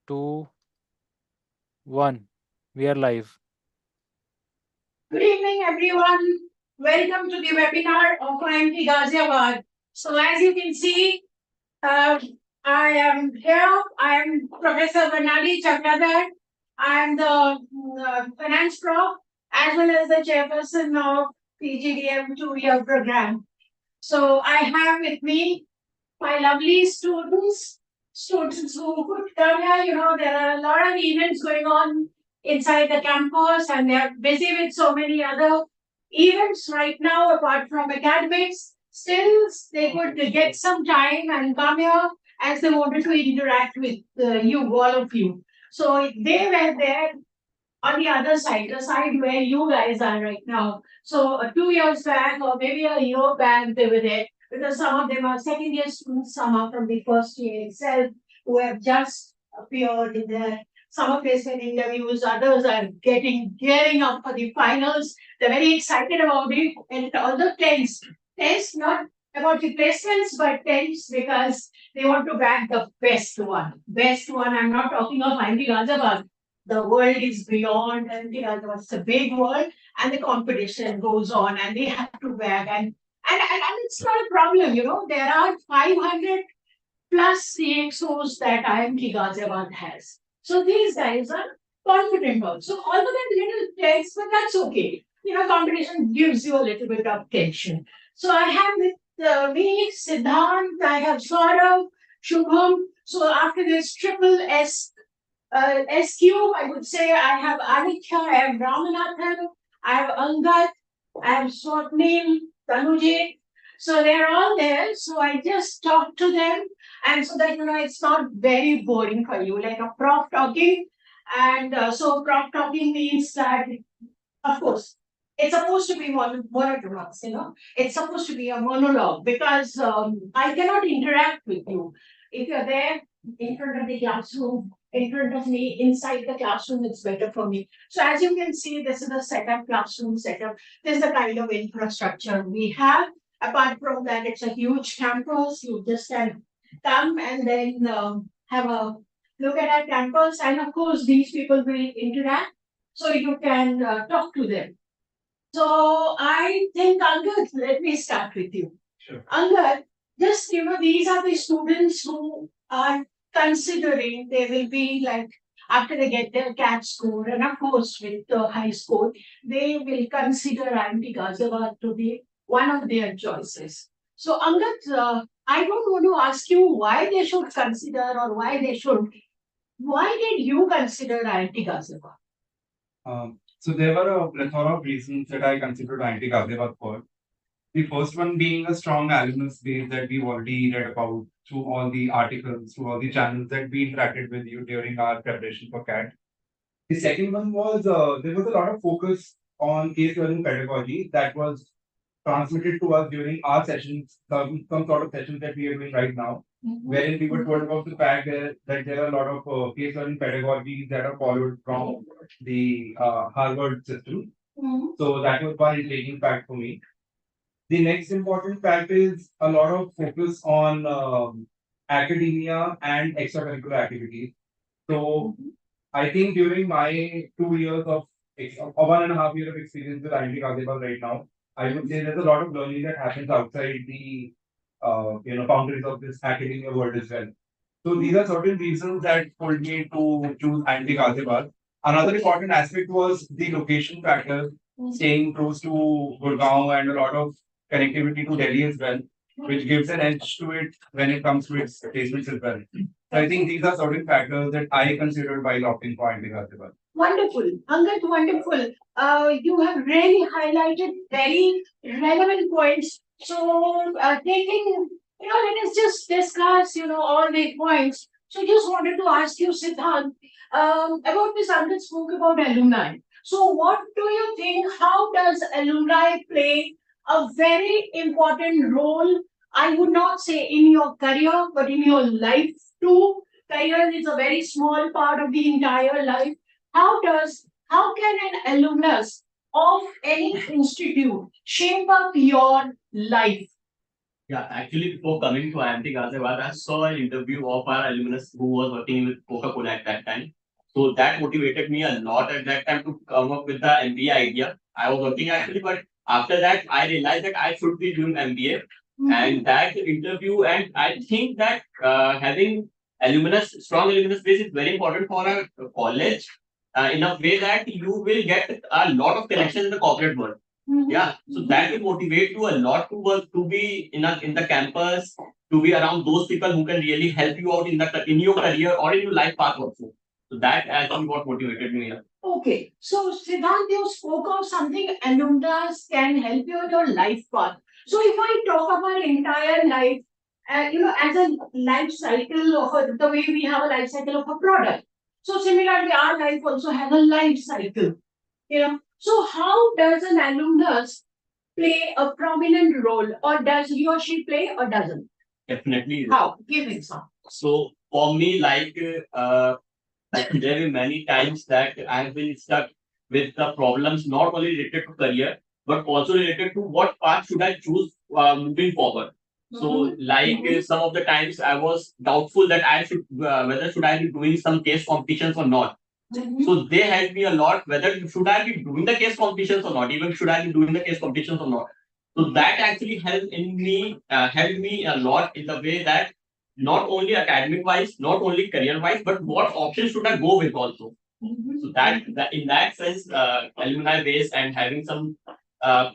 two, one. We are live. Good evening, everyone. Welcome to the webinar of IMT Ghaziabad. So, as you can see, uh, I am here. I am Professor Vanali Chakradhar. I am the finance prof as well as the chairperson of PGDM 2-year program. So, I have with me my lovely students who could come here. There are a lot of events going on inside the campus, and they're busy with so many other events right now apart from academics. Still, they could get some time and come here as they wanted to interact with all of you. So they were there on the other side, the side where you guys are right now. So 2 years back, or maybe a year back, they were there because some of them are second year students, some are from the first year itself who have just appeared in their summer placement interviews. Others are gearing up for the finals. They're very excited about it, and all the tense not about the placements, but tense because they want to back the best one. Best one. I'm not talking of IMT Ghaziabad. The world is beyond, and it's a big world, and the competition goes on, and they have to bag, and it's not a problem. There are 500 plus CXOs that IMT Ghaziabad has. So these guys are confident also. Although they're little tense, but that's okay. Competition gives you a little bit of tension. So I have with me Siddhant, I have Saurav, Shubham. So after this triple SQ, I would say I have Aditya, I have Ramanathan, I have Angad, I have Swapnil, Tanujit. So they're all there. So I just talk to them, and so that it's not very boring for you, like a prof talking. And so prof talking means that, of course, it's supposed to be monotonous. It's supposed to be a monologue because I cannot interact with you if you're there in front of the classroom, in front of me, inside the classroom, it's better for me. So as you can see, this is a classroom setup. This is the kind of infrastructure we have. Apart from that, it's a huge campus. You just can come and then have a look at our campus. And of course, these people will interact. So you can talk to them. So I think, Angad, let me start with you. Sure. Angad, just, these are the students who are considering they will be like, after they get their CAT score, and of course with the high score, they will consider IMT Ghaziabad to be one of their choices. So Angad, I don't want to ask you why they should consider or why did you consider IMT Ghaziabad? So there were a plethora of reasons that I considered IIT Ghaziabad for. The first one being a strong alumnus base that we've already read about through all the articles, through all the channels that we interacted with you during our preparation for CAT. The second one was there was a lot of focus on case learning pedagogy that was transmitted to us during our sessions, some sort of sessions that we are doing right now, wherein we were told about the fact that there are a lot of case learning pedagogies that are followed from the Harvard system. So that was one intriguing fact for me. The next important fact is a lot of focus on academia and extracurricular activities. So I think during my 2 years of 1.5 year of experience with IMT Ghaziabad right now, I would say there's a lot of learning that happens outside the boundaries of this academia world as well. So these are certain reasons that pulled me to choose IMT Ghaziabad. Another important aspect was the location factor, staying close to Gurgaon and a lot of connectivity to Delhi as well, which gives an edge to it when it comes to its placements as well. So I think these are certain factors that I considered while opting for IMT Ghaziabad. Wonderful. Angad, wonderful. You have really highlighted very relevant points. So, let us just discuss, all the points. So, just wanted to ask you, Siddhant, about this. Angad spoke about alumni. So, what do you think? How does alumni play a very important role? I would not say in your career, but in your life too. Career is a very small part of the entire life. How can an alumnus of any institute shape up your life? Yeah, actually, before coming to IMT Ghaziabad, I saw an interview of our alumnus who was working with Coca-Cola at that time. So that motivated me a lot at that time to come up with the MBA idea. I was working actually, but after that, I realized that I should be doing MBA. And that interview, and I think that having strong alumnus base is very important for a college in a way that you will get a lot of connections in the corporate world. Yeah, so that will motivate you a lot to work, to be in the campus, to be around those people who can really help you out in your career or in your life path also. So that actually what motivated me. Okay, so Siddhant, you spoke of something alumni can help you in your life path. So if I talk about entire life, as a life cycle of the way we have a life cycle of a product. So similarly, our life also has a life cycle. So how does an alumnus play a prominent role, or does he or she play, or doesn't? Definitely. How? Give example. So for me, there were many times that I have been stuck with the problems not only related to career but also related to what path should I choose moving forward. So, some of the times I was doubtful that I should whether should I be doing some case competitions or not. So they helped me a lot whether should I be doing the case competitions or not, even should I be doing the case competitions or not. So that actually helped me a lot in the way that not only academic wise, not only career wise, but what options should I go with also. So that in that sense, alumni base and having some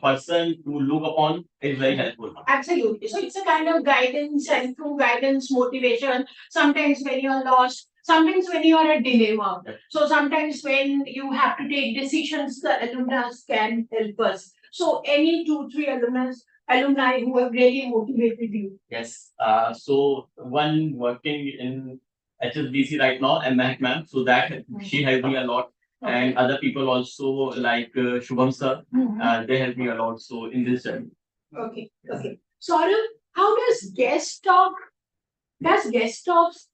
person to look upon is very helpful. Absolutely. So it's a kind of guidance and through guidance, motivation. Sometimes when you're lost, sometimes when you are a dilemma. So sometimes when you have to take decisions, the alumni can help us. So any 2, 3 alumni who have really motivated you. Yes. So one working in HSBC right now, ma'am. So that she helped me a lot. And other people also like Shubham sir, they helped me a lot. So in this journey. Okay. Saurav, how does guest talks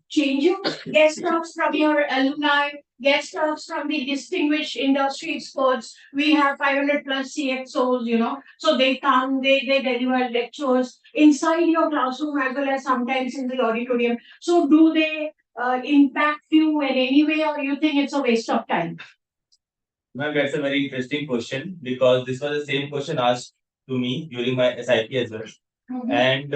change you? Guest talks from your alumni, guest talks from the distinguished industry experts. We have 500 plus CXOs. So they come, they deliver lectures inside your classroom as well as sometimes in the auditorium. So do they impact you in any way, or you think it's a waste of time? Ma'am, that's a very interesting question because this was the same question asked to me during my SIP as well. And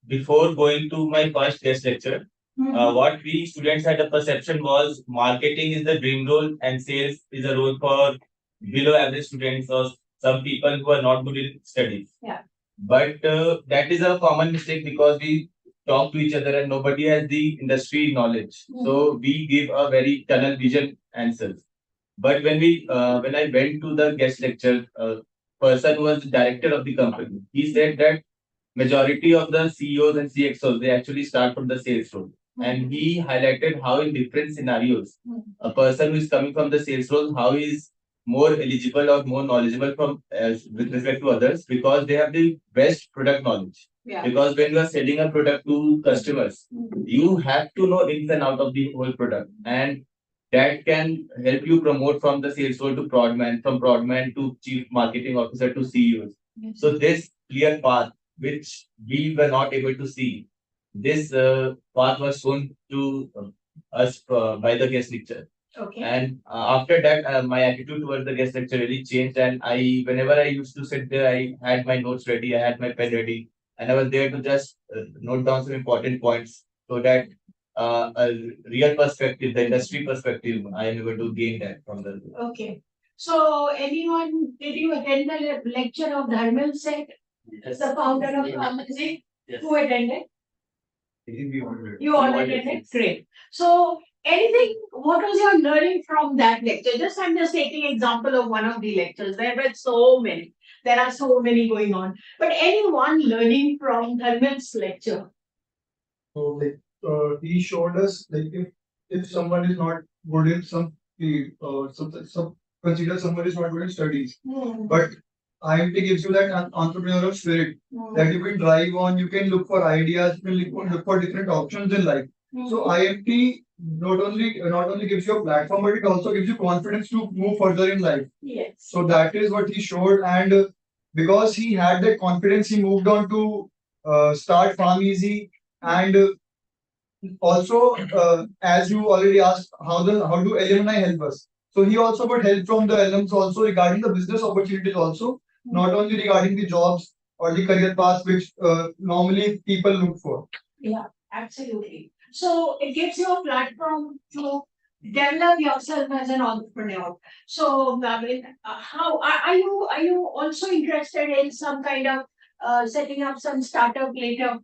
before going to my first guest lecture, what we students had a perception was marketing is the dream role and sales is a role for below average students or some people who are not good in studies. Yeah. But that is a common mistake because we talk to each other and nobody has the industry knowledge. So we give a very tunnel vision answers. But when I went to the guest lecture, person who was the director of the company, he said that majority of the CEOs and CXOs they actually start from the sales role. And he highlighted how in different scenarios, a person who is coming from the sales role, how he is more eligible or more knowledgeable from with respect to others because they have the best product knowledge. Yeah. Because when you are selling a product to customers, you have to know ins and out of the whole product, and that can help you promote from the sales role to prodman, from prodman to chief marketing officer to CEOs. So this clear path, which we were not able to see, this path was shown to us by the guest lecture. Okay. And after that, my attitude towards the guest lecture really changed. And whenever I used to sit there, I had my notes ready, I had my pen ready, and I was there to just note down some important points so that a real perspective, the industry perspective, I am able to gain that from the. Okay. So, did you attend the lecture of Dharmil Seth, Yes. the founder of Pharmacy? Yes. Who attended? We already. You all attended? Great. So, what was your learning from that lecture? I'm just taking example of one of the lectures. There were so many. There are so many going on. But any one learning from Dharmil's lecture? So he showed us if someone is not good in some field or some consider someone is not good in studies, but IMT gives you that entrepreneurial spirit that you can drive on, you can look for ideas, you can look for different options in life. So IMT not only gives you a platform, but it also gives you confidence to move further in life. Yes. So that is what he showed, and because he had that confidence, he moved on to start farm easy, and also as you already asked, how do alumni help us? So he also got help from the alums also regarding the business opportunities also, not only regarding the jobs or the career paths which normally people look for. Yeah, absolutely. So it gives you a platform to develop yourself as an entrepreneur. So I mean, how are you also interested in some kind of setting up some startup later?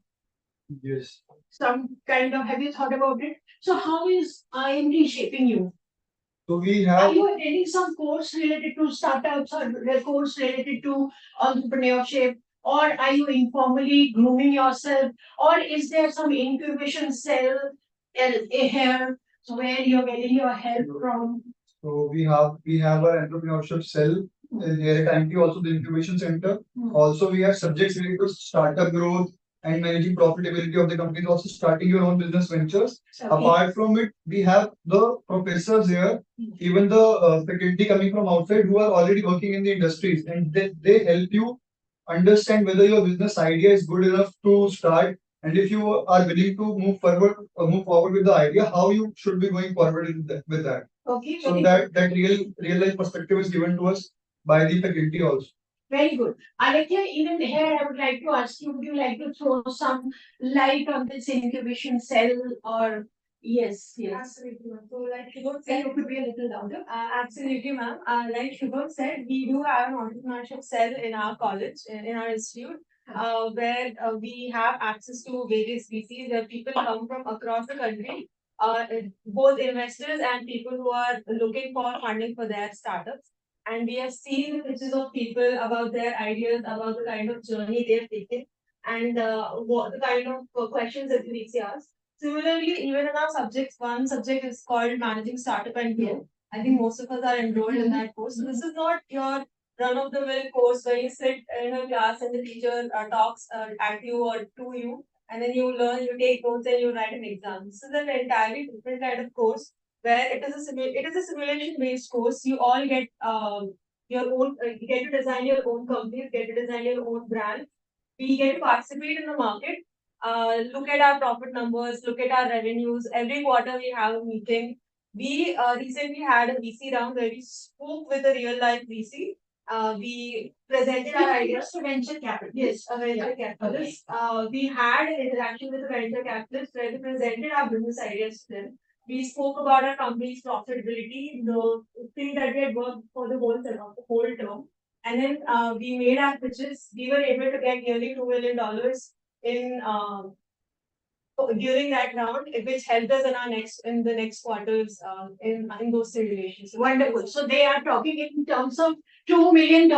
Yes. Some kind of, have you thought about it? So how is IMT shaping you? So we Are have you attending some course related to startups or a course related to entrepreneurship? Or are you informally grooming yourself? Or is there some incubation cell here so where you're getting your help from? So we have an entrepreneurship cell here at IMT, also the incubation center. Also, we have subjects related to startup growth and managing profitability of the companies, also starting your own business ventures. Apart from it, we have the professors here, even the faculty coming from outside who are already working in the industries, and they help you understand whether your business idea is good enough to start, and if you are willing to move forward with the idea, how you should be going forward with that. Okay, So very that real life perspective is given to us by the faculty also. Very good. Alekhya, even here I would like to ask you, would you like to throw some light on this incubation cell or yes, yes. Absolutely, ma'am. So, like Shubham And said, you could be a little louder. absolutely, ma'am. Like Shubham said, we do have an entrepreneurship cell in our college, in our institute, where we have access to various VCs where people come from across the country, both investors and people who are looking for funding for their startups. And we have seen the pictures of people about their ideas, about the kind of journey they've taken, and what the kind of questions that the VC asks. Similarly, even in our subjects, one subject is called Managing Startup and Grow. I think most of us are enrolled in that course. So this is not your run-of-the-mill course where you sit in a class and the teacher talks at you or to you, and then you learn, you take notes, and you write an exam. This is an entirely different kind of course where it is a simulation-based course. You all get your own, you get to design your own company, you get to design your own brand. We get to participate in the market, look at our profit numbers, look at our revenues. Every quarter we have a meeting. We recently had a VC round where we spoke with a real life VC. We presented our ideas to venture capital. Yes, a venture capitalist. We had an interaction with a venture capitalist where we presented our business ideas to them. We spoke about our company's profitability, the thing that we had worked for the whole term. And then we made our pitches. We were able to get nearly $2 million in during that round, which helped us in the next quarters in those situations. Wonderful. So they are talking in terms of $2 million.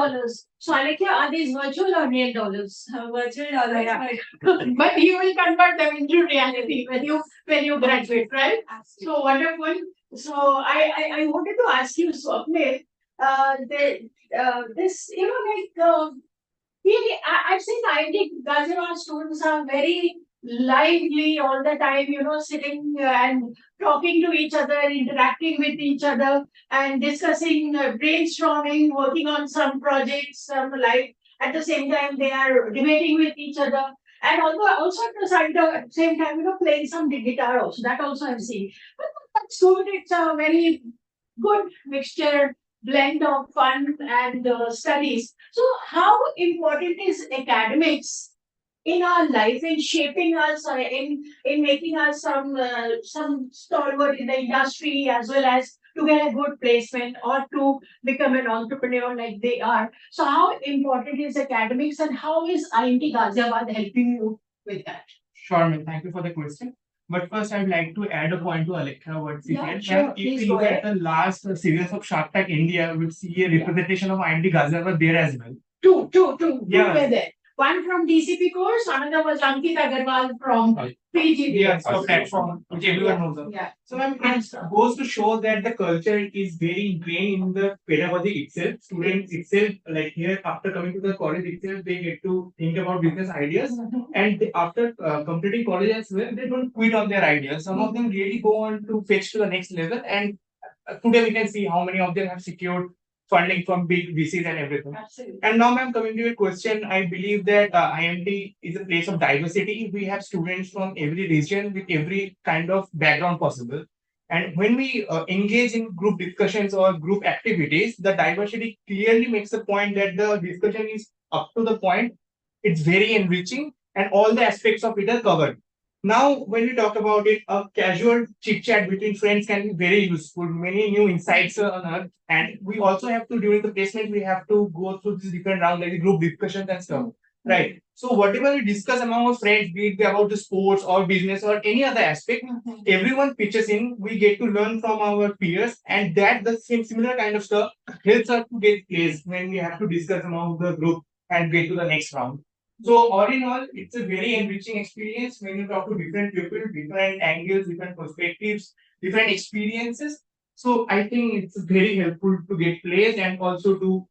So Alekhya, are these virtual or real dollars? Virtual dollars. Yeah. But you will convert them into reality when you graduate, right? So wonderful. So I wanted to ask you, Swapnil, this I've seen IMT Ghaziabad students are very lively all the time, sitting and talking to each other, interacting with each other, and discussing, brainstorming, working on some projects, at the same time, they are debating with each other. And also at the same time, playing some guitar also. That also I've seen. But that's good. It's a very good mixture blend of fun and studies. So, how important is academics in our life in shaping us, in making us some stalwart in the industry as well as to get a good placement or to become an entrepreneur like they are? So, how important is academics and how is IMT Ghaziabad helping you with that? Sure, ma'am. Thank you for the question. But first, I'd like to add a point to Alekhya what she Yeah, said. sure. Ma'am, if Please we go look at the last series of Shark Tank India, we'll see a representation of IMT Ghaziabad there as well. Two Yeah. were there. One from DCP course, another was Ankit Agarwal from PGB. Yes, a platform which everyone knows of. Yeah. So, ma'am, it goes to show that the culture is very ingrained in the pedagogy itself. Students itself, like here, after coming to the college itself, they get to think about business ideas. And after completing college as well, they don't quit on their ideas. Some of them really go on to fetch to the next level. And today we can see how many of them have secured funding from big VCs and everything. Absolutely. And now, ma'am, coming to your question, I believe that IMT is a place of diversity. We have students from every region with every kind of background possible. And when we engage in group discussions or group activities, the diversity clearly makes the point that the discussion is up to the point, it's very enriching, and all the aspects of it are covered. Now, when we talk about it, a casual chit chat between friends can be very useful. Many new insights are unearthed, and we also have to, during the placement, we have to go through these different rounds like the group discussions and stuff. Right. So whatever we discuss among our friends, be it about the sports or business or any other aspect, everyone pitches in. We get to learn from our peers, and that the same similar kind of stuff helps us to get placed when we have to discuss among the group and get to the next round. So all in all, it's a very enriching experience when you talk to different people, different angles, different perspectives, different experiences. So I think it's very helpful to get placed and also to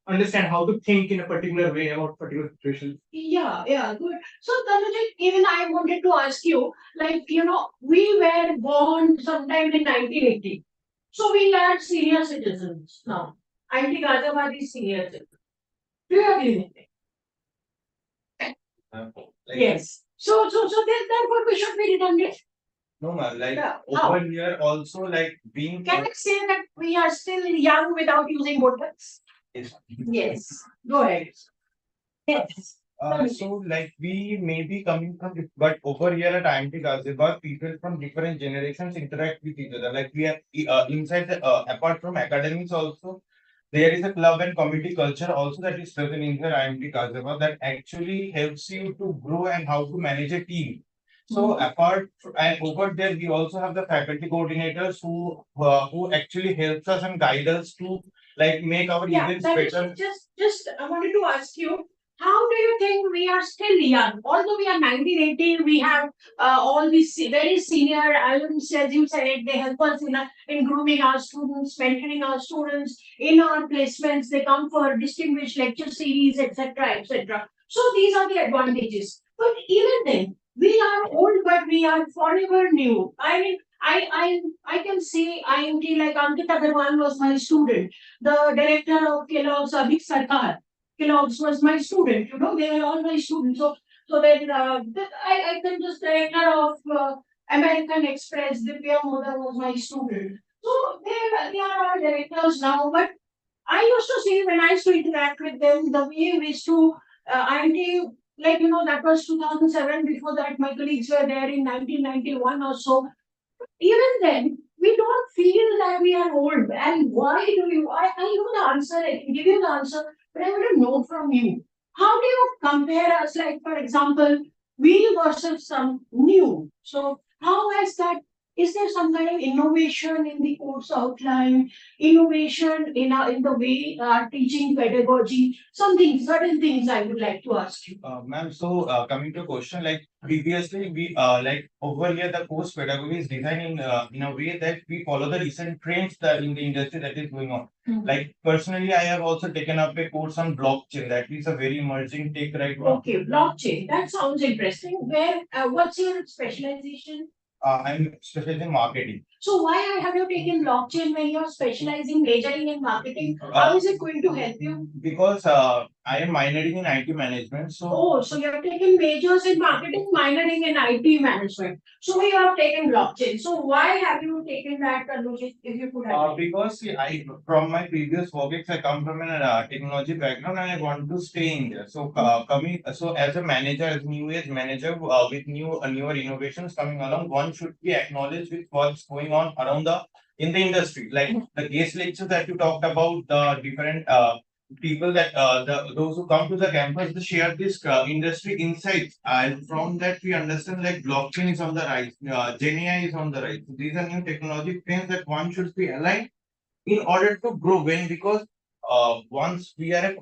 understand how to think in a particular way about particular situations. Yeah, yeah, good. So, Tanujit, even I wanted to ask you, like, we were born sometime in 1980. So we are senior citizens now. IMT Ghaziabad is senior citizen. Do you agree with me? Yes. So therefore we should be redundant. No, ma'am, like Yeah. over here also like being Can I say that we are still young without using words? Yes. Go ahead. Yes. so like we may be coming from but over here at IMT Ghaziabad, people from different generations interact with each other. Like we are inside the apart from academics also, there is a club and community culture also that is present inside IMT Ghaziabad that actually helps you to grow and how to manage a team. So and over there, we also have the faculty coordinators who actually helps us and guide us to like make our Yeah, events that is better. just I wanted to ask you, how do you think we are still young? Although we are 1980, we have all these very senior alumni, as you said, they help us in grooming our students, mentoring our students in our placements. They come for distinguished lecture series, etc., etc. So these are the advantages. But even then, we are old, but we are forever new. I mean, I can say IMT like Ankit Agarwal was my student, the director of Kellogg's, Abhik Sarkar. Kellogg's was my student, they were all my students. So then I can just director of American Express, Divya Moda was my student. So they are all directors now, but I used to see when I used to interact with them, the way we used to, IMT, like, that was 2007. Before that, my colleagues were there in 1991 or so. Even then, we don't feel that we are old. And why do you? I know the answer, I can give you the answer, but I want to know from you. How do you compare us, like, for example, we versus some new? So, how has that? Is there some kind of innovation in the course outline, innovation in the way teaching pedagogy, certain things I would like to ask you. Ma'am, so coming to question, like previously we like over here the course pedagogy is designed in a way that we follow the recent trends that in the industry that is going on. Like personally, I have also taken up a course on blockchain. That is a very emerging take right now. Okay, blockchain. That sounds interesting. Where, what's your specialization? I'm specialized in marketing. So why have you taken blockchain when you're specializing, majoring in marketing? How is it going to help you? Because I am minoring in IT management. So Oh, so you have taken majors in marketing, minoring in IT management. So you have taken blockchain. So why have you taken that, Tanujit, if you could have? because see, I from my previous work, I come from an technology background and I want to stay in there. So as a manager, as new age manager with newer innovations coming along, one should be acknowledged with what's going on around the in the industry. Like the case lecture that you talked about, the different people that those who come to the campus they share this industry insights, and from that we understand like blockchain is on the rise, Gen AI is on the rise. So these are new technology trends that one should be aligned in order to grow when, because once we have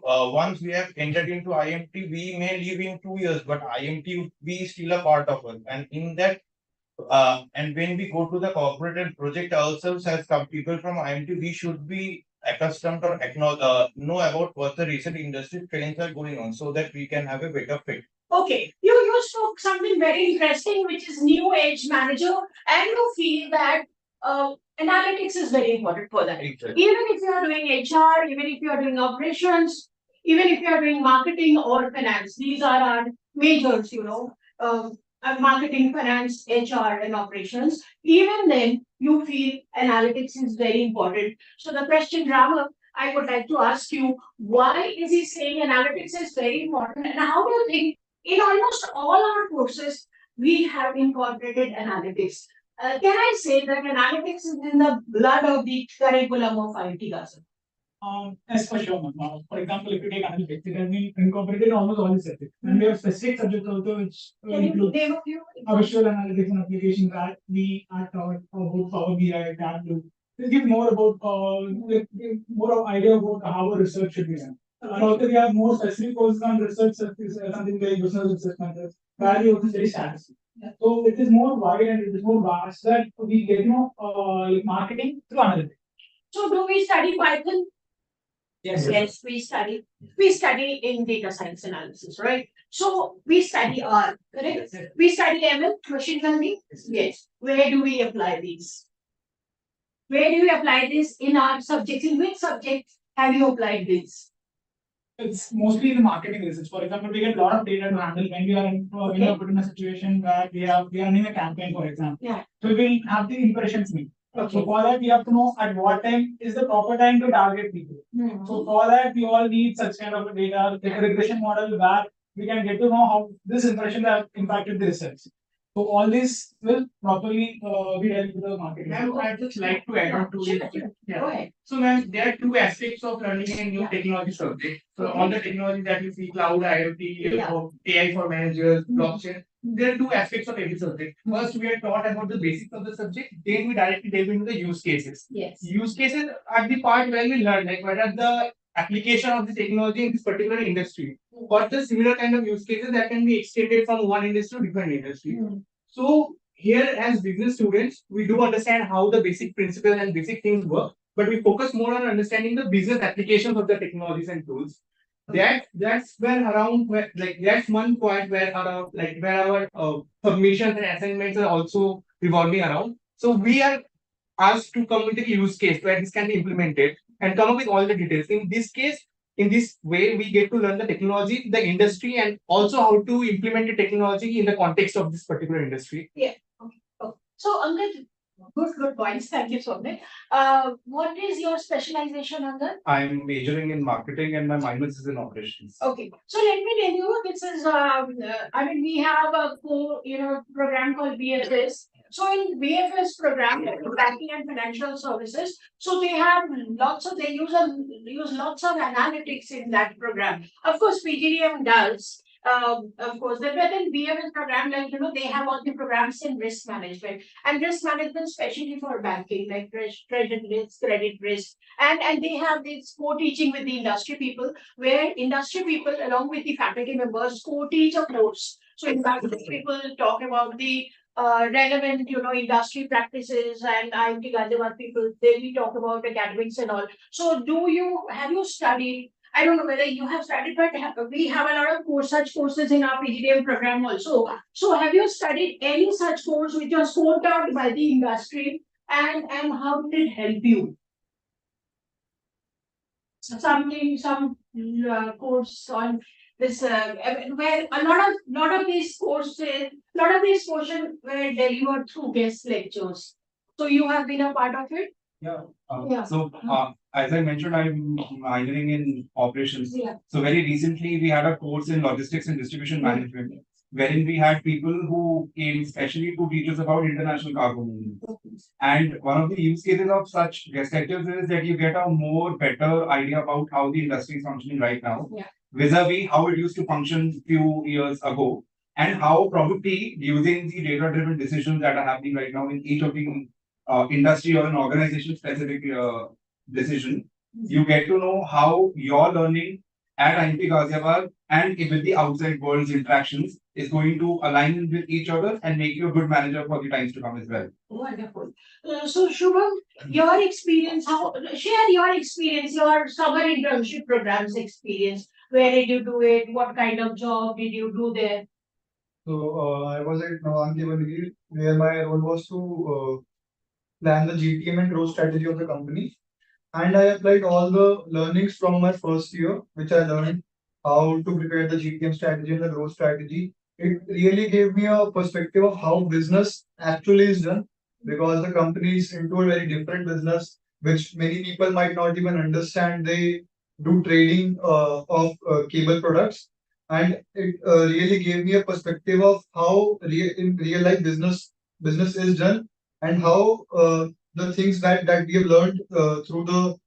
entered into IMT, we may live in 2 years, but IMT would be still a part of us. And in that, and when we go to the corporate and project ourselves as some people from IMT, we should be accustomed or know about what the recent industry trends are going on, so that we can have a better fit. Okay, you spoke something very interesting, which is new age manager, and you feel that analytics is very important for that. Exactly. Even if you are doing HR, even if you are doing operations, even if you are doing marketing or finance, these are our majors, marketing, finance, HR, and operations. Even then, you feel analytics is very important. So the question, Rama, I would like to ask you, why is he saying analytics is very important, and how do you think in almost all our courses we have incorporated analytics? Can I say that analytics is in the blood of the curriculum of IMT Ghaziabad? As for sure, for example, if you take analytics, it has been incorporated in almost all the subjects. And we have specific subjects also which Can you include name a few? visual analytics and application that we are taught about Power BI, Tableau. This gives more about give more of idea about how a research should be done. And also we have more specific courses on research, something like business research methods, where we also study statistics. So it is more wide and it is more vast that we get like marketing through analytics. So do we study Python? Yes. Yes, we study. We study in data science analysis, right? So we study R, correct? We study ML, machine learning. Yes. Where do we apply these? Where do we apply this in our subjects? In which subjects have you applied this? It's mostly in the marketing research. For example, we get a lot of data to handle when we are when we are put in a situation where we are running a campaign, for example. Yeah. So we will have the impressions meet. Okay. So for that, we have to know at what time is the proper time to target people. So for that, we all need such kind of a data, like a regression model where we can get to know how this impression have impacted the research. So all this will properly be dealt with the marketing. Ma'am, I'd just like to add on to Sure, it. sure. Yeah. Go ahead. So, ma'am, there are two aspects of learning a new Yeah. technology subject. So, Okay. all the technology that you see, cloud, IoT, Yeah. AI for managers, Mhm. blockchain, there are two aspects of every subject. First, we are taught about the basics of the subject, then we directly delve into the use cases. Yes. Use cases are the part where we learn, like, what are the application of the technology in this particular industry. What the similar kind of use cases that can be extended from one industry to different industry. So here as business students, we do understand how the basic principles and basic things work, but we focus more on understanding the business applications of the technologies and tools. That's where around where, like that's one point where around like where our submissions and assignments are also revolving around. So we are asked to come with a use case where this can be implemented and come up with all the details. In this case, in this way, we get to learn the technology, the industry, and also how to implement the technology in the context of this particular industry. Okay. So, Angad, good points. Thank you so much. What is your specialization, Angad? I'm majoring in marketing and my minors is in operations. Okay. So let me tell you, this is I mean, we have a program called BFS. So in BFS program, banking and financial services, so they have they use lots of analytics in that program. Of course, PGDM does. Of course, but in BFS program, they have all the programs in risk management and risk management, especially for banking, like treasury risk, credit risk, and they have this co-teaching with the industry people, where industry people along with the faculty members co-teach a course. So in fact, people talk about the relevant, industry practices, and IMT Ghaziabad people, we talk about academics and all. So have you studied? I don't know whether you have studied, but we have a lot of such courses in our PGDM program also. So have you studied any such course which was sought out by the industry, and how did it help you? Some course on this where a lot of these portions were delivered through guest lectures. So you have been a part of it. Yeah. Yeah. So, as I mentioned, I'm minoring in operations. Yeah. So very recently, we had a course in logistics and distribution management, wherein we had people who came especially to teach us about international cargo movements. And one of the use cases of such guest lectures is that you get a more better idea about how the industry is functioning right now, Yeah. vis-a-vis how it used to function few years ago, and how probably using the data-driven decisions that are happening right now in each of the industry or an organization specific decision, you get to know how your learning at IMT Ghaziabad and with the outside world's interactions is going to align with each other and make you a good manager for the times to come as well. Wonderful. So Shubham, your experience, share your experience, your summer internship programs experience. Where did you do it? What kind of job did you do there? So I was at Navanti, where my role was to plan the GTM and growth strategy of the company. And I applied all the learnings from my first year, which I learned how to prepare the GTM strategy and the growth strategy. It really gave me a perspective of how business actually is done, because the company is into a very different business, which many people might not even understand. They do trading of cable products, and it really gave me a perspective of how in real life business is done, and how the things that we have learned through the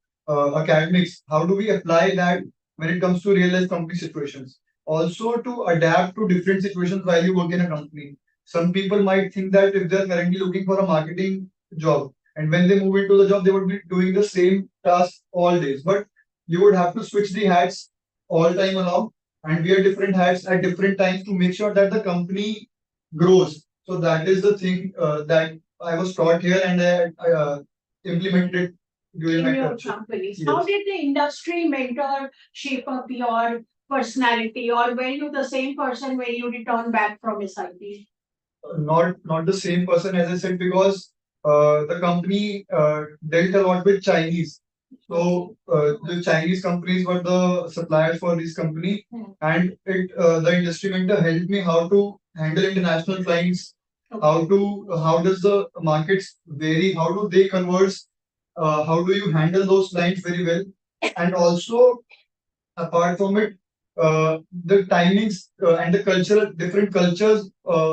academics, how do we apply that when it comes to real life company situations? Also, to adapt to different situations while you work in a company. Some people might think that if they're currently looking for a marketing job, and when they move into the job, they would be doing the same task all days. But you would have to switch the hats all time along and wear different hats at different times to make sure that the company grows. So that is the thing that I was taught here, and I implemented during In my your culture. companies. Yes. How did the industry mentor shape up your personality, or were you the same person when you returned back from SIP? Not the same person, as I said, because the company dealt a lot with Chinese. So the Chinese companies were the suppliers for this company, and it the industry mentor helped me how to handle international clients, how does the markets vary, how do they converse, how do you handle those clients very well, and also apart from it, the timings and the cultural different cultures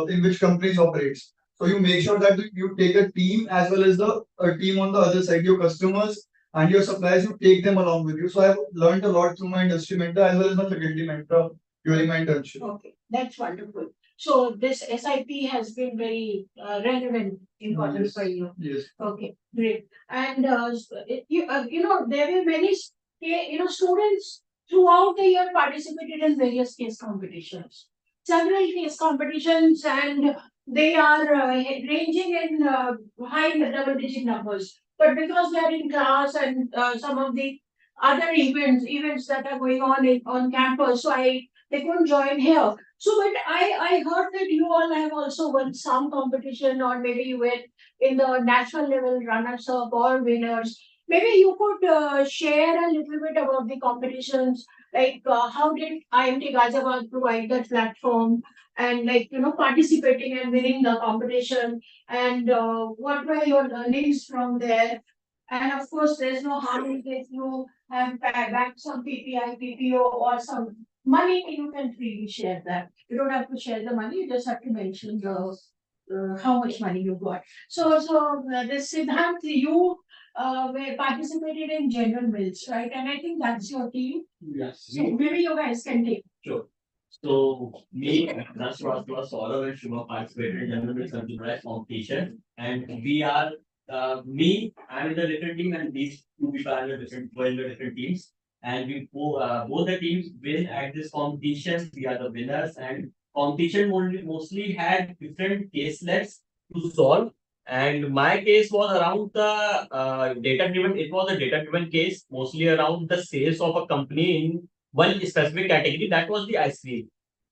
in which companies operates. So you make sure that you take a team as well as the team on the other side, your customers and your suppliers, you take them along with you. So I've learned a lot through my industry mentor as well as my faculty mentor during my internship. Okay, that's wonderful. So this SIP has been very relevant, important for you. Yes. Okay, great. And you know, there were many students throughout the year participated in various case competitions, several case competitions, and they are ranging in high double-digit numbers. But because they are in class and some of the other events that are going on campus, so they couldn't join here. So, but I heard that you all have also won some competition, or maybe you were in the national level runners up or winners. Maybe you could share a little bit about the competitions, like how did IMT Ghaziabad provide that platform, and like participating and winning the competition, and what were your learnings from there? And of course, there's no harm if you have back some PPI, PPO, or some money. You can freely share that. You don't have to share the money. You just have to mention the how much money you got. So this Siddhant, you were participated in General Mills, right? And I think that's your team. Yes. So maybe you guys can take. Sure. So me, Nasraswa, Saurav and Shubha participated in General Consumer competition, and we are I'm in a different team, and these two people are in the different teams, and we both the teams win at this competition. We are the winners, and competition mostly had different caselets to solve. And my case was around the data driven. It was a data driven case, mostly around the sales of a company in one specific category, that was the ice cream.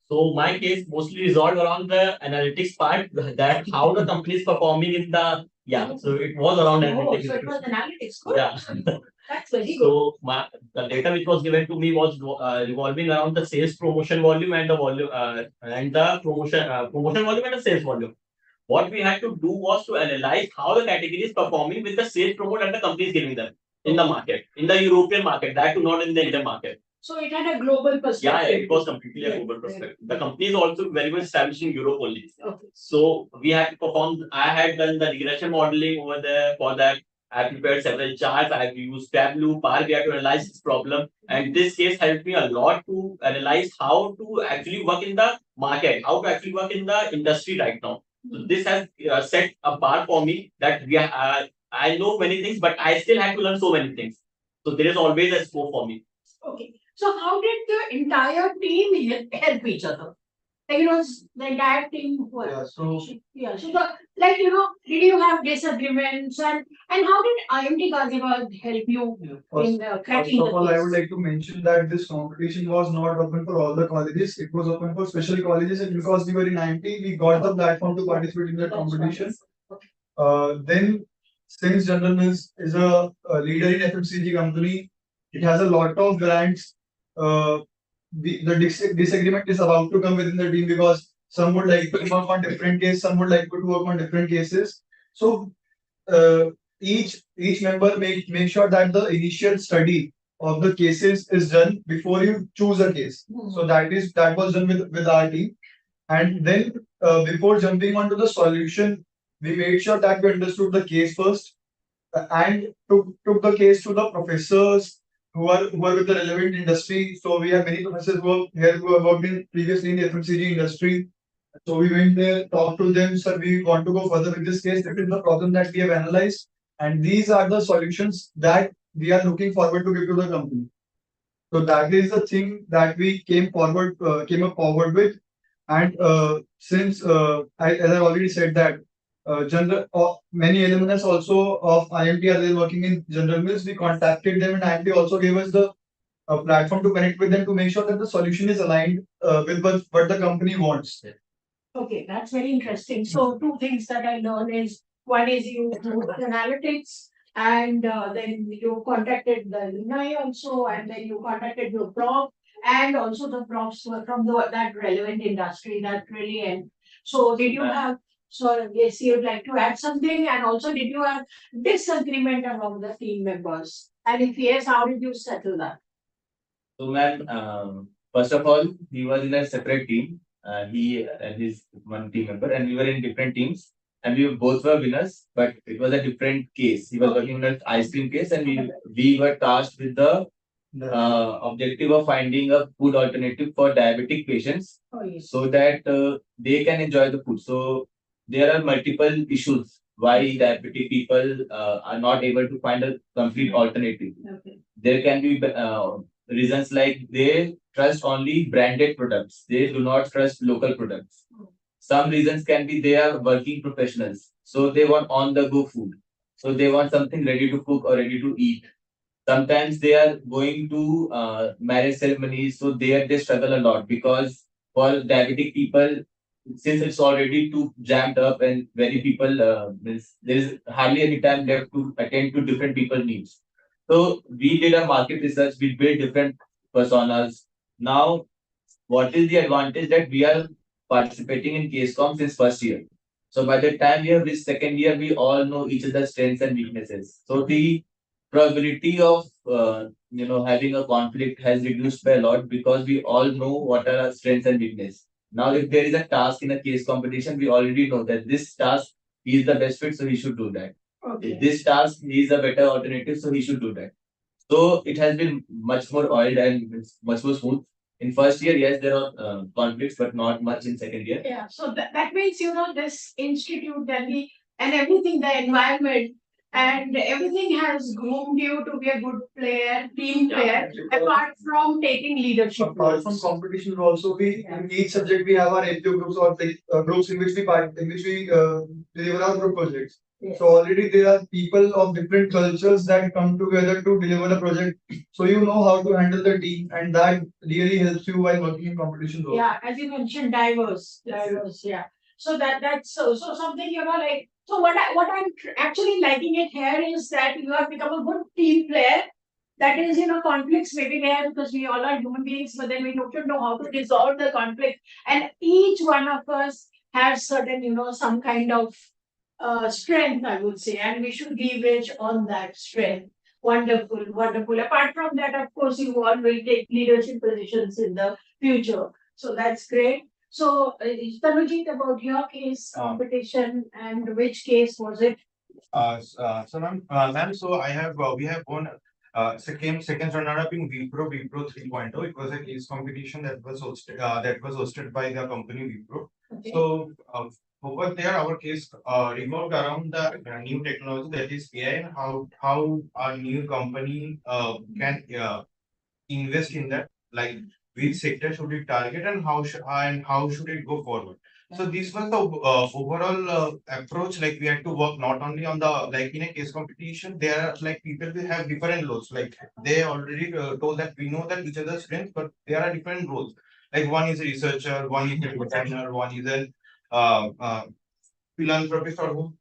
So my case mostly resolved around the analytics part, that how the company is performing in the So it was around analytics. So it was analytics. Good. Yeah. That's very good. So the data which was given to me was revolving around the sales promotion volume and the volume and the promotion volume and the sales volume. What we had to do was to analyze how the category is performing with the sales promote that the company is giving them in the market, in the European market, that too not in the Indian market. So it had a global perspective. Yeah, it was completely a global perspective. The company is also very much established in Europe only. Okay. So we had to perform. I had done the regression modeling over there for that. I prepared several charts. I have used Tableau, Power BI to analyze this problem. And this case helped me a lot to analyze how to actually work in the market, how to actually work in the industry right now. So this has set a bar for me that I know many things, but I still have to learn so many things. So there is always a scope for me. Okay. So how did the entire team help each other? Like, the entire team was. Yeah. So Yeah. So did you have disagreements, and how did IMT Ghaziabad help you in first cracking of the all, I case? would like to mention that this competition was not open for all the colleges. It was open for special colleges, and because we were in IMT, we got the platform to participate in the That's competition. wonderful. Okay. Then since General Mills is a leader in FMCG company, it has a lot of brands. Uh, the disagreement is about to come within the team because some would like to work on different cases, some would like to work on different cases. So uh, each member make sure that the initial study of the cases is done before you choose a case. So that was done with our team, and then before jumping onto the solution, we made sure that we understood the case first and took the case to the professors who are with the relevant industry. So we have many professors who are here who have worked in previously in the FMCG industry. So we went there, talked to them, sir, we want to go further with this case. That is the problem that we have analyzed. And these are the solutions that we are looking forward to give to the company. So that is the thing that we came up forward with. And since as I already said that many alumni also of IMT are there working in General Mills, we contacted them and IMT also gave us the platform to connect with them to make sure that the solution is aligned with what the company wants. Okay, that's very interesting. So two things that I learned is one is you do analytics and then you contacted the alumni also and then you contacted your prof and also the profs were from that relevant industry that really helped. So did you have so yes, you'd like to add something and also did you have disagreement among the team members? And if yes, how did you settle that? So, ma'am, first of all, he was in a separate team. He and his one team member, and we were in different teams. And we both were winners, but it was a different case. He was working on an ice cream case, and we were tasked with the objective of finding a food alternative for diabetic patients, so that they can enjoy the food. So there are multiple issues why diabetic people are not able to find a complete alternative. Okay. There can be reasons like they trust only branded products. They do not trust local products. Some reasons can be they are working professionals, so they want on the go food. So they want something ready to cook or ready to eat. Sometimes they are going to marriage ceremonies, so they struggle a lot because for diabetic people, since it's already too jammed up and very people there is hardly any time left to attend to different people needs. So we did a market research, we built different personas. Now, what is the advantage that we are participating in CaseCom since first year? So by the time we have reached second year, we all know each other's strengths and weaknesses. So the probability of having a conflict has reduced by a lot because we all know what are our strengths and weakness. Now, if there is a task in a case competition, we already know that this task he is the best fit, so he should do that. Okay. This task he is a better alternative, so he should do that. So it has been much more oiled and it's much more smooth. In first year, yes, there are conflicts, but not much in second year. Yeah, so that means, this institute, Delhi, and everything, the environment, and everything has groomed you to be a good player, team player, apart from taking leadership Apart from roles. competition, also we in each subject we have our NGO groups or groups in which we deliver our group projects. Yeah. So already there are people of different cultures that come together to deliver a project. So you know how to handle the team, and that really helps you while working in competition. Also. Yeah, as you mentioned, diverse, yeah. So that's so something, like, so what I'm actually liking it here is that you have become a good team player. That is, conflicts may be there because we all are human beings, but then we don't know how to resolve the conflict. And each one of us has certain, some kind of strength, I would say, and we should leverage on that strength. Wonderful, wonderful. Apart from that, of course, you all will take leadership positions in the future. So that's great. So, Tanujit, about your case competition and which case was it? Ma'am, so we have won second runner up in Wipro 3.0. It was a case competition that was hosted by the company Wipro. Okay. So over there, our case revolved around the new technology, that is AI, and how a new company can invest in that, like which sector should it target and how should it go forward. So this was the overall approach. Like we had to work not only on the, like in a case competition, there are like people will have different roles. Like they already told that we know that each other's strengths, but there are different roles. Like one is a researcher, one is a designer, one is a uh, uh, philanthropist or who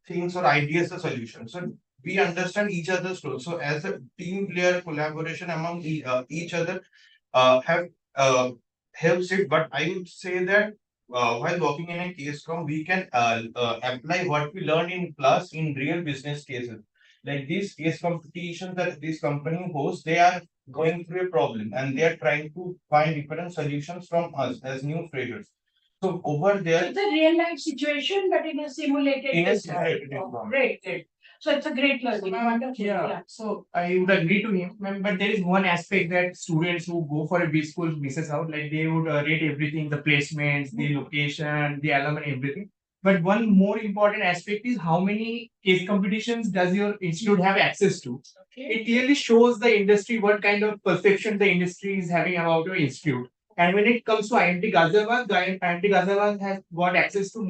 things or ideas the solution. So we understand each other's role. So as a team player, collaboration among each other have helps it. But I would say that while working in a case com, we can apply what we learn in class in real business cases. Like these case competitions that this company hosts, they are going through a problem and they are trying to find different solutions from us as new traders. So over there, It's a real life situation, but in a simulated. in a environment. simulated environment. Great, great. So it's a great learning. Wonderful. Yeah. So I would agree to him, but there is one aspect that students who go for a big school misses out. Like they would rate everything, the placements, the location, the alumni, everything. But one more important aspect is how many case competitions does your institute have access to? It clearly shows the industry what kind of perception the industry is having about your institute. And when it comes to IMT Ghaziabad, IMT Ghaziabad has got access to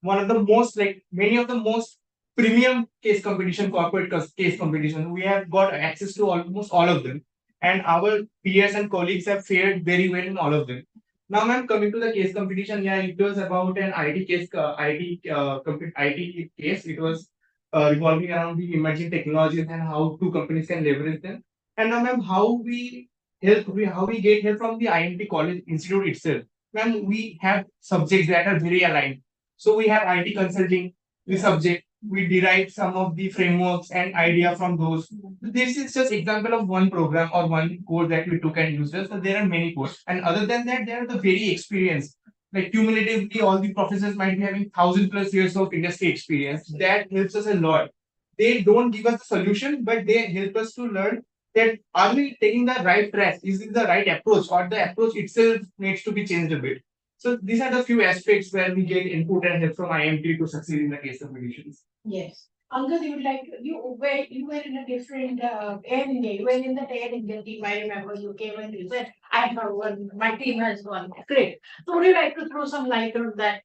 one of the most, like many of the most premium case competition, corporate case competition. We have got access to almost all of them, and our peers and colleagues have fared very well in all of them. Now, ma'am, coming to the case competition, yeah, it was about an IT case, IT case. It was revolving around the emerging technologies and how two companies can leverage them. And now, ma'am, how we get help from the IMT College Institute itself. Ma'am, we have subjects that are very aligned. So we have IT consulting, the subject. We derive some of the frameworks and idea from those. This is just example of one program or one code that we took and used. So there are many codes. And other than that, there are the very experienced. Like cumulatively, all the professors might be having 1,000+ years of industry experience. That helps us a lot. They don't give us the solution, but they help us to learn that are we taking the right track? Is it the right approach, or the approach itself needs to be changed a bit? So these are the few aspects where we get input and help from IMT to succeed in the case competitions. Yes. Angad, you were in a different Air India. You were in the Air India team. I remember you came and you said, I have one, my team has one. Great. So would you like to throw some light on that?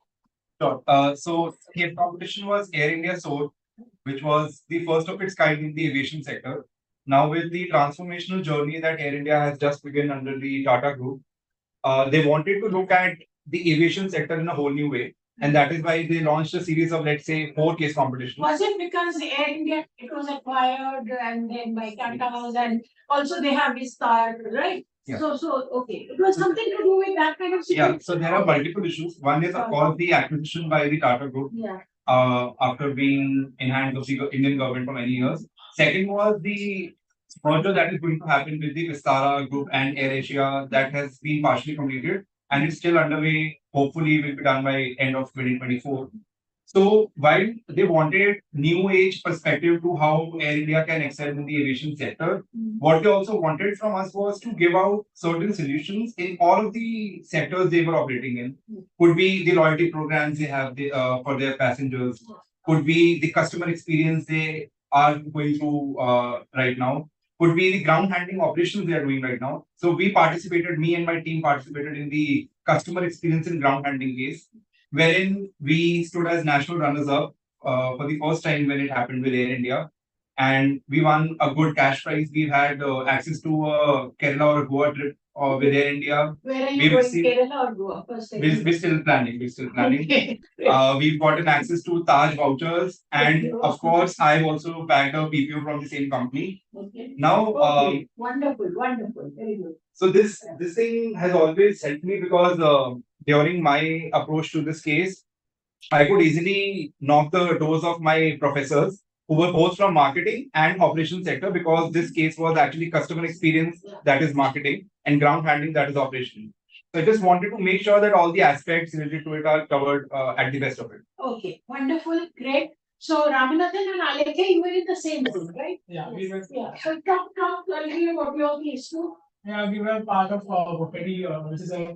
Sure. So the competition was Air India Soar, which was the first of its kind in the aviation sector. Now, with the transformational journey that Air India has just begun under the Tata Group, they wanted to look at the aviation sector in a whole new way. And that is why they launched a series of, let's say, 4 case competitions. Was it because the Air India, it was acquired and then by Tata and also they have this star, right? Yeah. So, okay. It was something to do with that kind of situation. Yeah, so there are multiple issues. One is, of course, the acquisition by the Tata Group Yeah. after being in hands of the Indian government for many years. Second was the merger that is going to happen with the Vistara Group and AirAsia that has been partially completed and is still underway. Hopefully, will be done by end of 2024. So while they wanted new age perspective to how Air India can excel in the aviation sector, what they also wanted from us was to give out certain solutions in all of the sectors they were operating in. Could be the loyalty programs they have for their passengers, could be the customer experience they are going through right now, could be the ground handling operations they are doing right now. So we participated, me and my team participated in the customer experience in ground handling case, wherein we stood as national runners-up for the first time when it happened with Air India. And we won a good cash prize. We've had access to a Kerala or a Goa trip with Air India. Where are you We've going, received- Kerala or Goa? First thing. We're still planning. We're still planning. Okay. We've gotten access to Taj vouchers, and of course, I've also bagged a PPO from the same company. Okay. Now, Okay. Wonderful, very good. so this thing has always helped me because during my approach to this case, I could easily knock the doors of my professors who were both from marketing and operations sector because this case was actually customer experience, that is marketing, and ground handling, that is operation. So I just wanted to make sure that all the aspects related to it are covered at the best of it. Okay, wonderful, great. So Ramanathan and Alekhe, you were in the same group, right? Yeah, we were. Yeah. So talk a little about your case too. Yeah, we were part of Buffetti, which is a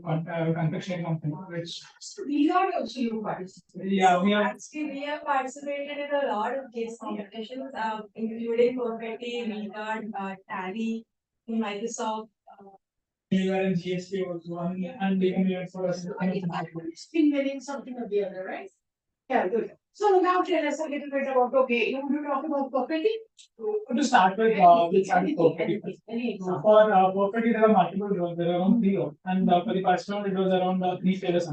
confectionery company, which. These are also you participated. Yeah, we are. Actually, we have participated in a lot of case competitions, including Perfectly, Regard, Tally, Microsoft. We were in GST was one, and even we were for us. It's been winning something or the other, right? Yeah, good. So now tell us a little bit about, okay, you want to talk about property? To start with, we'll start with property. So for property, there are multiple roles. There are around 3 roles, and for the first role, it was around 3 failures.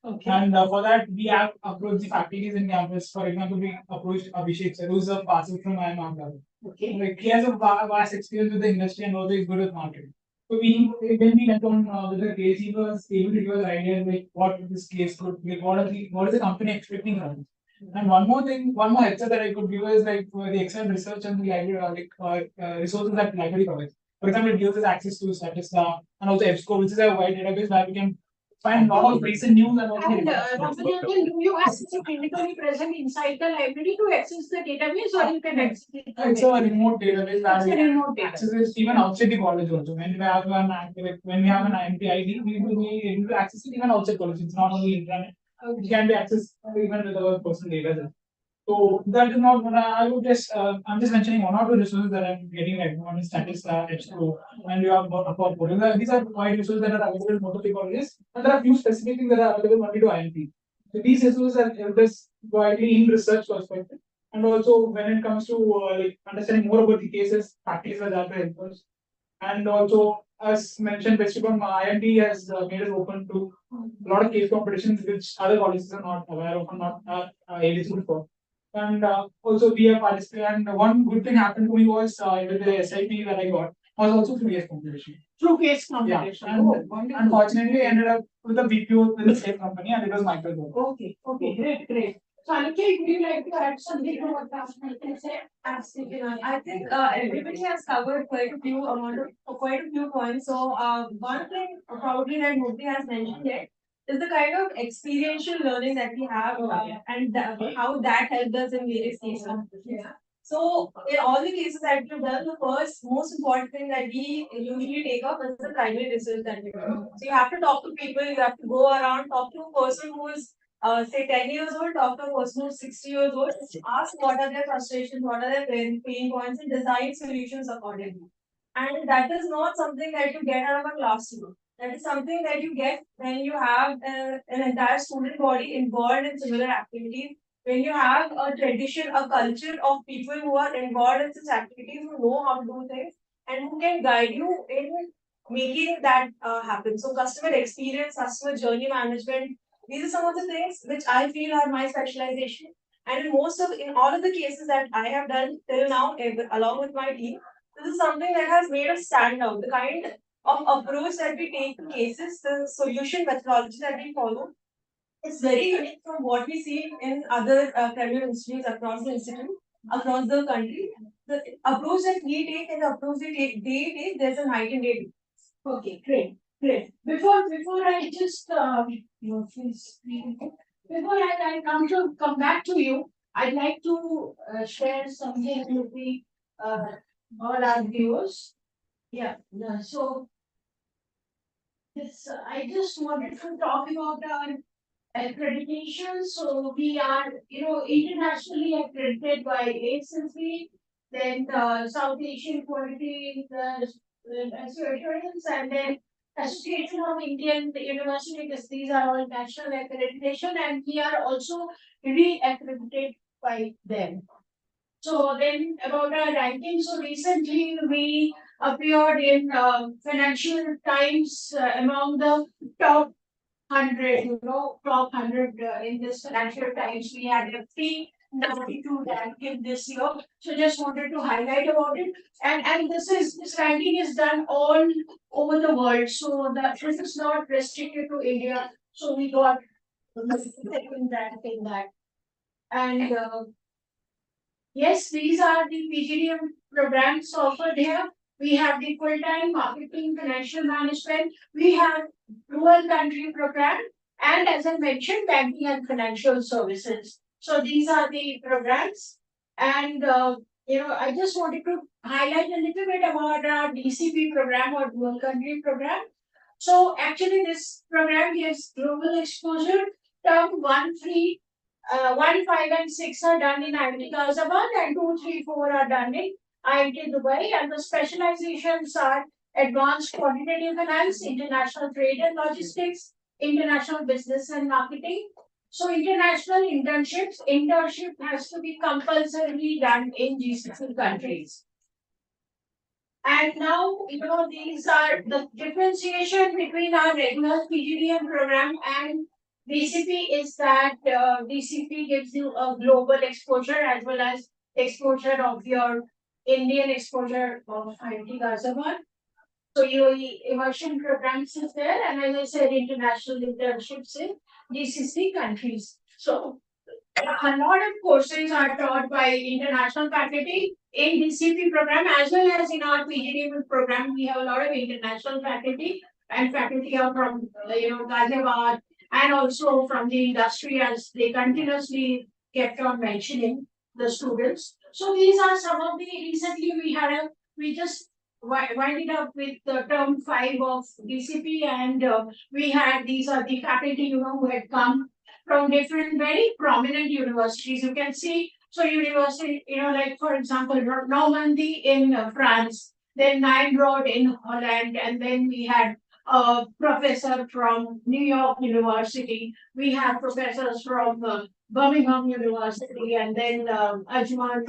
Okay. And for that, we have approached the faculties in campus. For example, we approached Abhishek, sir, who's a passer from IMT Ghaziabad. Okay. Like he has a vast experience with the industry and also is good with marketing. So when we went on with the case, he was able to give us ideas like what this case could be, what is the company expecting from us. And one more thing, one more heads up that I could give is like the excellent research and the library, resources that library provides. For example, it gives us access to Statista and also EBSCO, which is a wide database where we can find a lot of recent news and also. And do you have to clinically present inside the library to access the database, or you can access it? It's a remote database that It's a remote database. access is even outside the college also. When we have an IMT ID, we will be able to access it even outside college. It's not only internet. It can be accessed even with our personal data. So that is not what I would just I'm just mentioning one or two resources that I'm getting right now. One is Statista, H2, and you have a portfolio. These are wide resources that are available in most of the colleges, and there are few specific things that are available only to IMT. So these resources are helped us widely in research perspective, and also when it comes to like understanding more about the cases, practice are that help us. And also, as mentioned, Festival IMT has made us open to a lot of case competitions which other colleges are not aware of and not eligible for. And also we have participated. And one good thing happened to me was with the SIP that I got was also through case competition. Through case Yeah, competition. and Oh, wonderful. unfortunately, I ended up with a BPO with the same company, and it was Microsoft. Okay, okay, great, great. So, Anikit, would you like to add something to what Ashley said? Absolutely not. I think everybody has covered quite a few points. So one thing probably that nobody has mentioned yet is the kind of experiential learning that we have and how that helped us in various cases. Yeah. So in all the cases that we've done, the first most important thing that we usually take up is the primary research that we do. So you have to talk to people, you have to go around, talk to a person who is say 10 years old, talk to a person who's 60 years old, ask what are their frustrations, what are their pain points, and design solutions accordingly. And that is not something that you get out of a classroom. That is something that you get when you have an entire student body involved in similar activities. When you have a tradition, a culture of people who are involved in such activities, who know how to do things, and who can guide you in making that happen. So, customer experience, customer journey management, these are some of the things which I feel are my specialization. And in all of the cases that I have done till now, along with my team, this is something that has made us stand out. The kind of approach that we take to cases, the solution methodology that we follow, is very unique from what we see in other premier institutes across the institute, across the country. The approach that we take and the approach they take, there's a night and day. Okay, great, great. Before I just before I come back to you, I'd like to share something with the all our viewers. Yeah, yeah. So this I just wanted to talk about our accreditation. So we are, internationally accredited by ACCP, then South Asian Quality Assurance, and then Association of Indian University, because these are all national accreditation, and we are also re-accredited by them. So then about our ranking, so recently we appeared in Financial Times among the top 100, top 100 in this Financial Times. We had a 392 ranking this year. So just wanted to highlight about it. And this ranking is done all over the world. So this is not restricted to India. So we got second rank in that. And yes, these are the PGDM programs offered here. We have the full-time marketing, financial management. We have rural country program, and as I mentioned, banking and financial services. So these are the programs, and I just wanted to highlight a little bit about our DCP program or rural country program. So actually, this program gives global exposure. Term 1, 3, 1, 5, and 6 are done in IMT Ghaziabad, and 2, 3, 4 are done in IMT Dubai, and the specializations are advanced quantitative finance, international trade and logistics, international business and marketing, So international internships, internship has to be compulsorily done in GCC countries. And now, these are the differentiation between our regular PGDM program and DCP is that DCP gives you a global exposure as well as exposure of your Indian exposure of IMT Ghaziabad. So your immersion programs is there, and as I said, international internships in GCC countries. So a lot of courses are taught by international faculty in DCP program as well as in our PhD program. We have a lot of international faculty and faculty are from Ghaziabad and also from the industry as they continuously kept on mentioning the students. So these are some of the recently we just winded up with the term 5 of DCP and we had these are the faculty who had come from different very prominent universities. You can see, so university, like for example, Normandy in France, then Nimrod in Holland, and then we had a professor from New York University. We have professors from Birmingham University, and then Ajman,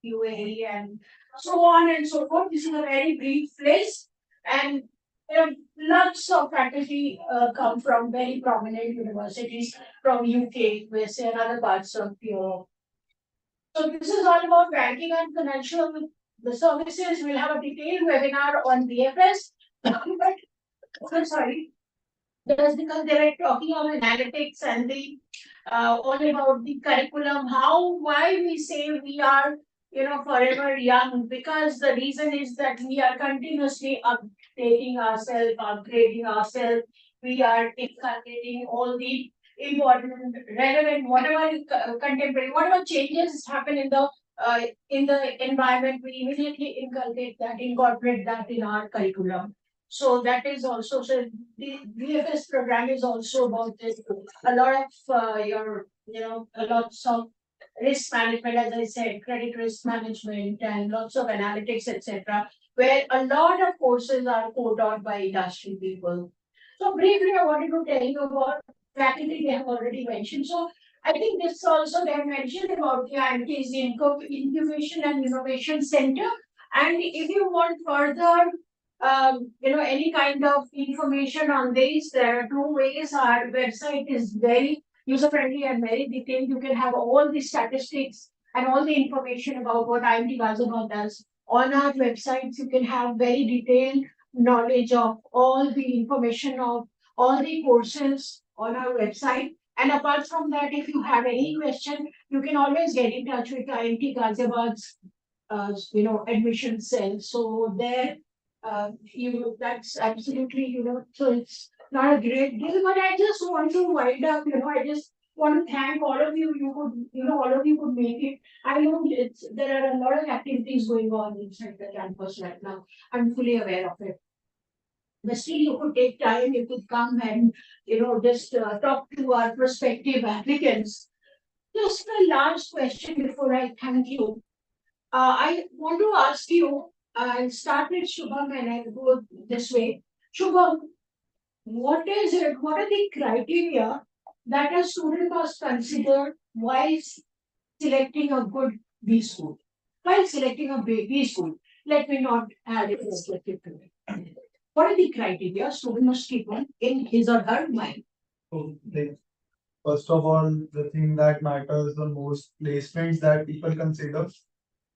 UAE, and so on and so forth. This is a very brief list, and lots of faculty come from very prominent universities from UK, USA, and other parts of Europe. So this is all about banking and financial the services. We'll have a detailed webinar on BFS. But I'm sorry, that's because they were talking about analytics and the all about the curriculum, why we say we are forever young, because the reason is that we are continuously upgrading ourselves, we are inculcating all the important, relevant, whatever is contemporary, whatever changes happen in the environment, we immediately incorporate that in our curriculum. So that is also, so the BFS program is also about this. A lot of a lots of risk management, as I said, credit risk management and lots of analytics, etc., where a lot of courses are co-taught by industry people. So briefly, I wanted to tell you about faculty they have already mentioned. So I think this also they have mentioned about the IMT's Incubation and Innovation Center. And if you want further any kind of information on this, there are two ways. Our website is very user friendly and very detailed. You can have all the statistics and all the information about what IMT Ghaziabad does. On our websites, you can have very detailed knowledge of all the information of all the courses on our website. And apart from that, if you have any question, you can always get in touch with IMT Ghaziabad's admission cell. So there that's absolutely, so it's not a great deal, but I just want to wind up, I just want to thank all of you. You could, all of you could make it. I know there are a lot of activities going on inside the campus right now. I'm fully aware of it. But still, you could take time, you could come and, just talk to our prospective applicants. Just a last question before I thank you. I want to ask you, I'll start with Shubham and I'll go this way. Shubham, what are the criteria that a student must consider while selecting a good B school? While selecting a B school, let me not add it restricted to it. What are the criteria student must keep on in his or her mind? So, first of all, the thing that matters the most, placements that people consider,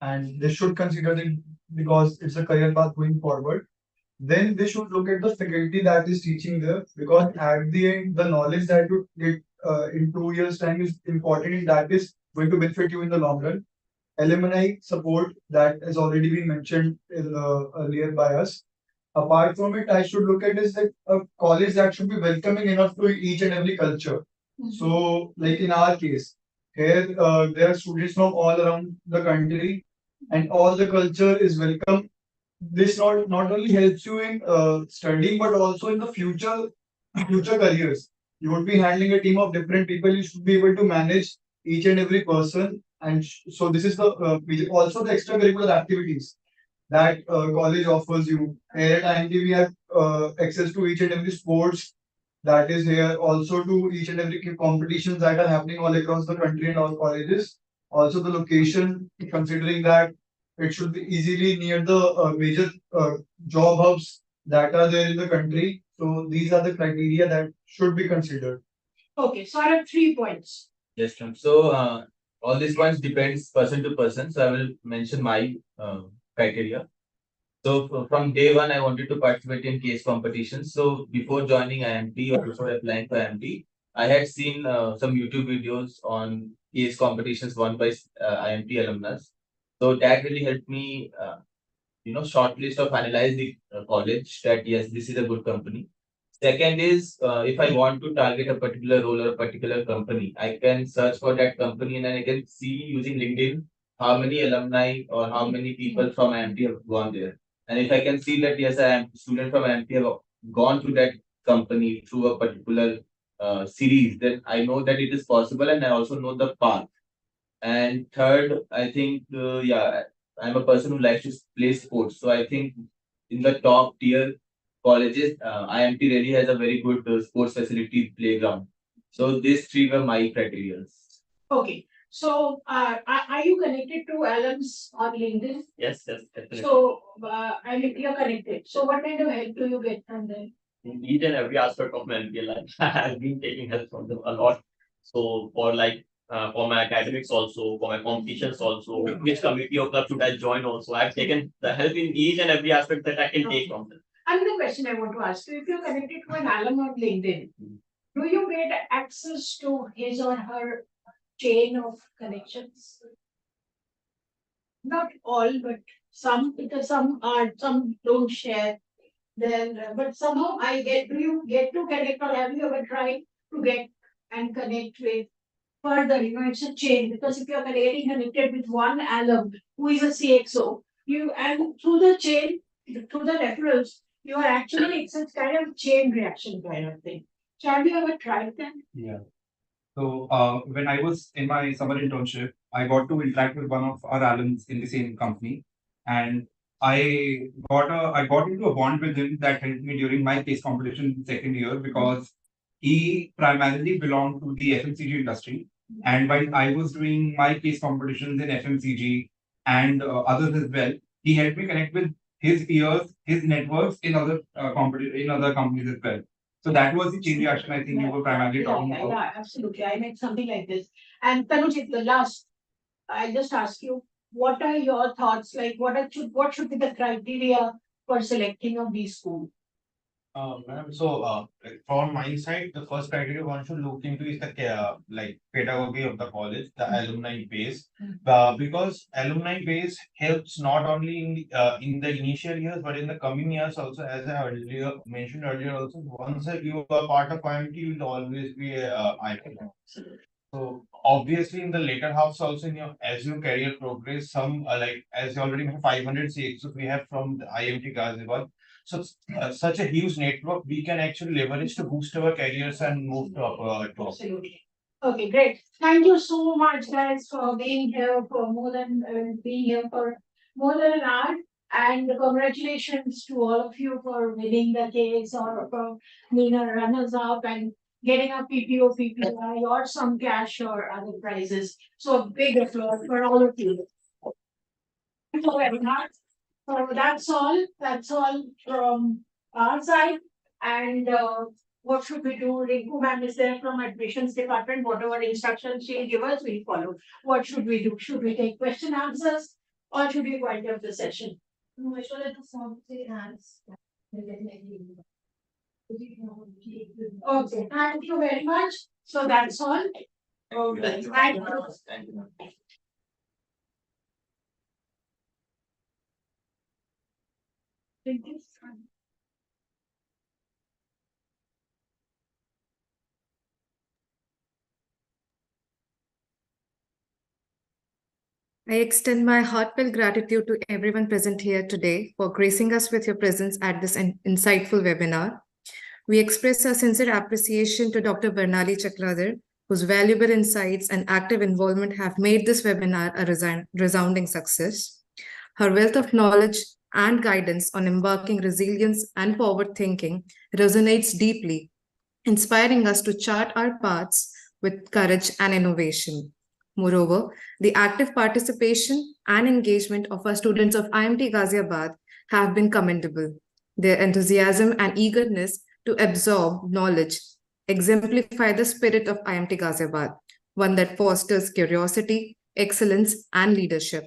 and they should consider it because it's a career path going forward. Then they should look at the faculty that is teaching there, because at the end, the knowledge that you get in 2 years' time is important, and that is going to benefit you in the long run. Alumni support that has already been mentioned earlier by us. Apart from it, I should look at is that a college that should be welcoming enough to each and every culture. So, like in our case, here there are students from all around the country, and all the culture is welcome. This not only helps you in studying, but also in the future careers. You would be handling a team of different people. You should be able to manage each and every person, and so this is the also the extracurricular activities that college offers you. Here at IMT, we have access to each and every sports that is here, also to each and every competitions that are happening all across the country and all colleges. Also the location, considering that it should be easily near the major job hubs that are there in the country. So these are the criteria that should be considered. Okay, so I have 3 points. Yes, ma'am. So all these points depends person to person. So I will mention my criteria. So from day one, I wanted to participate in case competitions. So before joining IMT or before applying for IMT, I had seen some YouTube videos on case competitions won by IMT alumnus. So that really helped me, shortlist or finalize the college that yes, this is a good company. Second is if I want to target a particular role or a particular company, I can search for that company and then I can see using LinkedIn how many alumni or how many people from IMT have gone there. And if I can see that yes, I am student from IMT have gone to that company through a particular series, then I know that it is possible and I also know the path. And third, I think, I'm a person who likes to play sports. So I think in the top tier colleges, IMT really has a very good sports facility playground. So these three were my criteria. Okay, so are you connected to alums on LinkedIn? Yes, definitely. So I mean, you're connected. So what kind of help do you get from them? In each and every aspect of my MBA life, I've been taking help from them a lot. So for my academics also, for my competitions also, which committee or club should I join also, I've taken the help in each and every aspect that I can take from them. Another question I want to ask you: if you're connected to an alum on LinkedIn, do you get access to his or her chain of connections? Not all, but some, because some don't share. Then, but somehow I get. Do you get to connect, or have you ever tried to get and connect with further? It's a chain, because if you're getting connected with one alum who is a CXO, you and through the chain, through the referrals, you are actually, it's a kind of chain reaction kind of thing. So have you ever tried that? Yeah. So when I was in my summer internship, I got to interact with one of our alums in the same company, and I got into a bond with him that helped me during my case competition in second year, because he primarily belonged to the FMCG industry, and while I was doing my case competitions in FMCG and others as well, he helped me connect with his peers, his networks in other in other companies as well. So that was the chain reaction I think you were primarily talking about. Yeah, absolutely. I meant something like this. And Tanuj, the last, I just ask you, what are your thoughts? Like, what should be the criteria for selecting a B school? Ma'am, so from my side, the first criteria one should look into is the like pedagogy of the college, the alumni base, because alumni base helps not only in the initial years but in the coming years also. As I earlier mentioned earlier, also once you are part of IMT, you will always be IMT. So obviously in the later halves also in your as your career progress, some like as you already have 500 CXs we have from the IMT Ghaziabad. So such a huge network we can actually leverage to boost our careers and move to top. Absolutely. Okay, great. Thank you so much, guys, for being here for being here for more than an hour. And congratulations to all of you for winning the case or for being a runners up and getting a PPO, PPI, or some cash or other prizes. So a big applause for all of you. Thank you very much. So that's all. That's all from our side. And what should we do? Rinku ma'am is there from admissions department. Whatever instructions she'll give us, we'll follow. What should we do? Should we take question answers or should we wind up the session? Okay, thank you very much. So that's all. Okay, thank you. Thank you. Thank you. I extend my heartfelt gratitude to everyone present here today for gracing us with your presence at this insightful webinar. We express our sincere appreciation to Dr. Barnali Chakradhar, whose valuable insights and active involvement have made this webinar a resounding success. Her wealth of knowledge and guidance on embarking resilience and forward thinking resonates deeply inspiring us to chart our paths with courage and innovation. Moreover, the active participation and engagement of our students of IMT Ghaziabad have been commendable. Their enthusiasm and eagerness to absorb knowledge exemplify the spirit of IMT Ghaziabad, one that fosters curiosity, excellence, and leadership.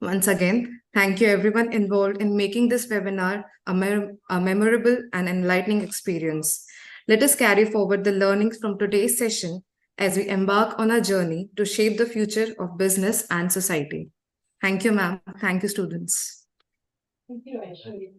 Once again, thank you everyone involved in making this webinar a memorable and enlightening experience. Let us carry forward the learnings from today's session as we embark on our journey to shape the future of business and society. Thank you, ma'am. Thank you, students. Thank you, Aishwarya.